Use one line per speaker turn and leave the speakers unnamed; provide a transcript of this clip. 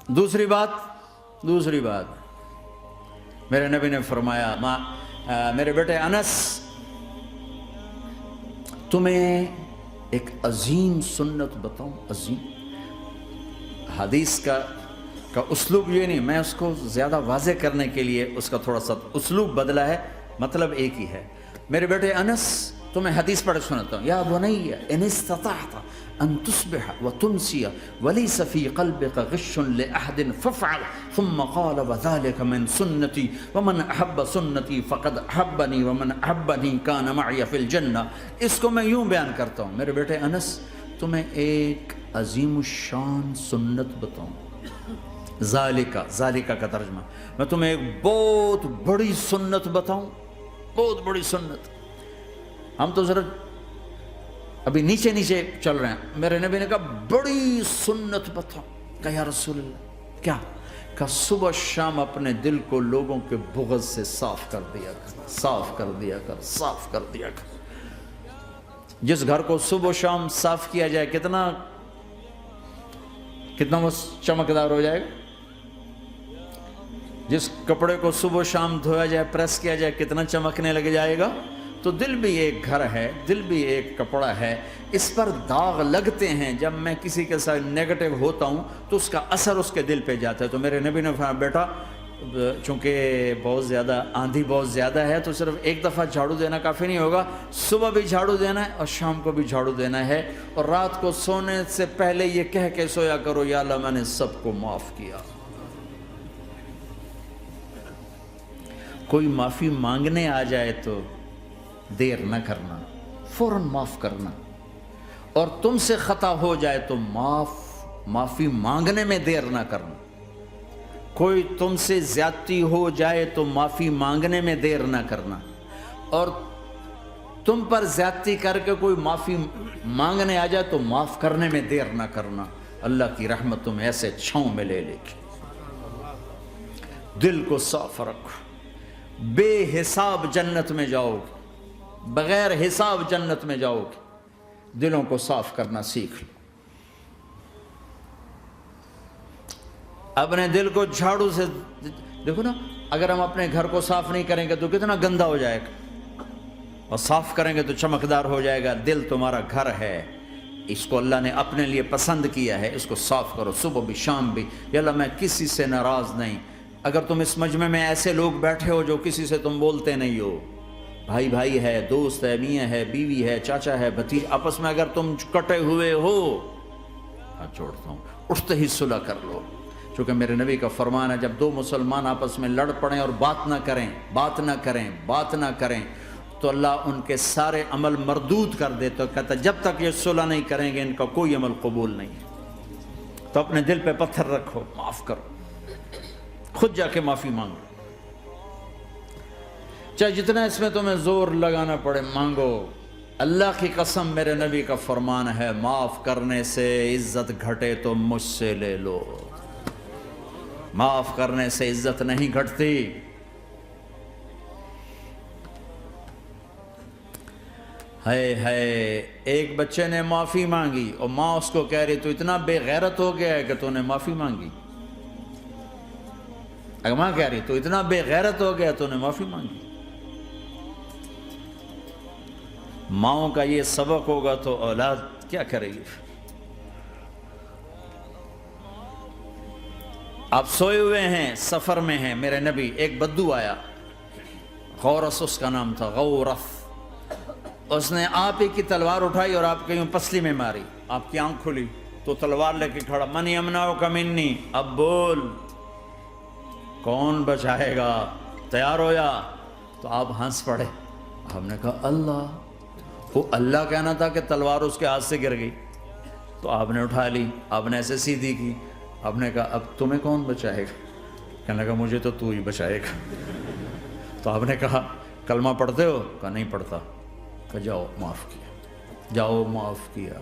دوسری بات میرے نبی نے فرمایا میرے بیٹے انس، تمہیں ایک عظیم سنت بتاؤں، عظیم۔ حدیث کا اسلوب یہ نہیں، میں اس کو زیادہ واضح کرنے کے لیے اس کا تھوڑا سا اسلوب بدلا ہے، مطلب ایک ہی ہے۔ میرے بیٹے انس، تمہیں حدیث پڑھ سناتا ہوں۔ یا بنی ان استطعت ان تصبح وتمسي وليس في قلبك غش لأحد فافعل، ثم قال وذلك من سنتي ومن احب سنتي فقد احبني ومن احبني كان معي في الجنة۔ اس کو میں یوں بیان کرتا ہوں، میرے بیٹے انس، تمہیں ایک عظیم الشان سنت بتاؤں۔ ذالکہ کا ترجمہ، میں تمہیں ایک بہت بڑی سنت بتاؤں، بہت بڑی سنت۔ ہم تو ذرا ابھی نیچے چل رہے ہیں۔ میرے نبی نے کہا بڑی سنت بتاؤ۔ کہا یا رسول اللہ کیا؟ کہا صبح شام اپنے دل کو لوگوں کے بغض سے صاف کر دیا کر، صاف کر دیا کر، صاف کر دیا کر۔ جس گھر کو صبح شام صاف کیا جائے کتنا وہ چمکدار ہو جائے گا۔ جس کپڑے کو صبح شام دھویا جائے، پریس کیا جائے، کتنا چمکنے لگ جائے گا۔ تو دل بھی ایک گھر ہے، دل بھی ایک کپڑا ہے، اس پر داغ لگتے ہیں۔ جب میں کسی کے ساتھ نیگیٹو ہوتا ہوں تو اس کا اثر اس کے دل پہ جاتا ہے۔ تو میرے نبی نے فرمایا بیٹا، چونکہ آندھی بہت زیادہ ہے تو صرف ایک دفعہ جھاڑو دینا کافی نہیں ہوگا، صبح بھی جھاڑو دینا ہے اور شام کو بھی جھاڑو دینا ہے، اور رات کو سونے سے پہلے یہ کہہ کے سویا کرو یا اللہ میں نے سب کو معاف کیا۔ کوئی معافی مانگنے آ جائے تو دیر نہ کرنا، فوراً معاف کرنا، اور تم سے خطا ہو جائے تو معافی مانگنے میں دیر نہ کرنا۔ کوئی تم سے زیادتی ہو جائے تو معافی مانگنے میں دیر نہ کرنا، اور تم پر زیادتی کر کے کوئی معافی مانگنے آ جائے تو معاف کرنے میں دیر نہ کرنا۔ اللہ کی رحمت تم ایسے چھاؤں میں لے لے کے۔ دل کو صاف رکھو، بے حساب جنت میں جاؤ گے، بغیر حساب جنت میں جاؤ گے۔ دلوں کو صاف کرنا سیکھ لو۔ اپنے دل کو جھاڑو سے دیکھو نا، اگر ہم اپنے گھر کو صاف نہیں کریں گے تو کتنا گندا ہو جائے گا، اور صاف کریں گے تو چمکدار ہو جائے گا۔ دل تمہارا گھر ہے، اس کو اللہ نے اپنے لیے پسند کیا ہے، اس کو صاف کرو صبح بھی شام بھی۔ یا اللہ میں کسی سے ناراض نہیں۔ اگر تم اس مجمع میں ایسے لوگ بیٹھے ہو جو کسی سے تم بولتے نہیں ہو، بھائی بھائی ہے، دوست ہے، میاں ہے، بیوی ہے، چاچا ہے، بھتیجا، آپس میں اگر تم کٹے ہوئے ہو، ہاتھ جوڑتا ہوں، اٹھتے ہی صلح کر لو۔ چونکہ میرے نبی کا فرمان ہے جب دو مسلمان آپس میں لڑ پڑیں اور بات نہ کریں تو اللہ ان کے سارے عمل مردود کر دے۔ تو کہتا جب تک یہ صلح نہیں کریں گے ان کا کوئی عمل قبول نہیں ہے۔ تو اپنے دل پہ پتھر رکھو، معاف کرو، خود جا کے معافی مانگو، چاہے جتنا اس میں تمہیں زور لگانا پڑے مانگو۔ اللہ کی قسم میرے نبی کا فرمان ہے معاف کرنے سے عزت گھٹے تو مجھ سے لے لو، معاف کرنے سے عزت نہیں گھٹتی۔ ایک بچے نے معافی مانگی اور ماں اس کو کہہ رہی تو اتنا بے غیرت ہو گیا ہے کہ تو نے معافی مانگی۔ اگر ماں کہہ رہی تو اتنا بے غیرت ہو گیا تو نے معافی مانگی۔ ماؤں کا یہ سبق ہوگا تو اولاد کیا کرے گی؟ آپ سوئے ہوئے ہیں، سفر میں ہیں، میرے نبی ایک بدو آیا، غورس اس کا نام تھا، غورث۔ اس نے آپ ہی کی تلوار اٹھائی اور آپ کے یوں پسلی میں ماری، آپ کی آنکھ کھلی تو تلوار لے کے کھڑا، من یمنعک منی، اب بول کون بچائے گا، تیار ہویا؟ تو آپ ہنس پڑے۔ آپ نے کہا اللہ، وہ اللہ کہنا تھا کہ تلوار اس کے ہاتھ سے گر گئی۔ تو آپ نے اٹھا لی، آپ نے ایسے سیدھی کی، آپ نے کہا اب تمہیں کون بچائے گا؟ کہنے لگا مجھے تو ہی بچائے گا۔ تو آپ نے کہا کلمہ پڑھتے ہو؟ کہا نہیں پڑھتا۔ کہا جاؤ معاف کیا، جاؤ معاف کیا۔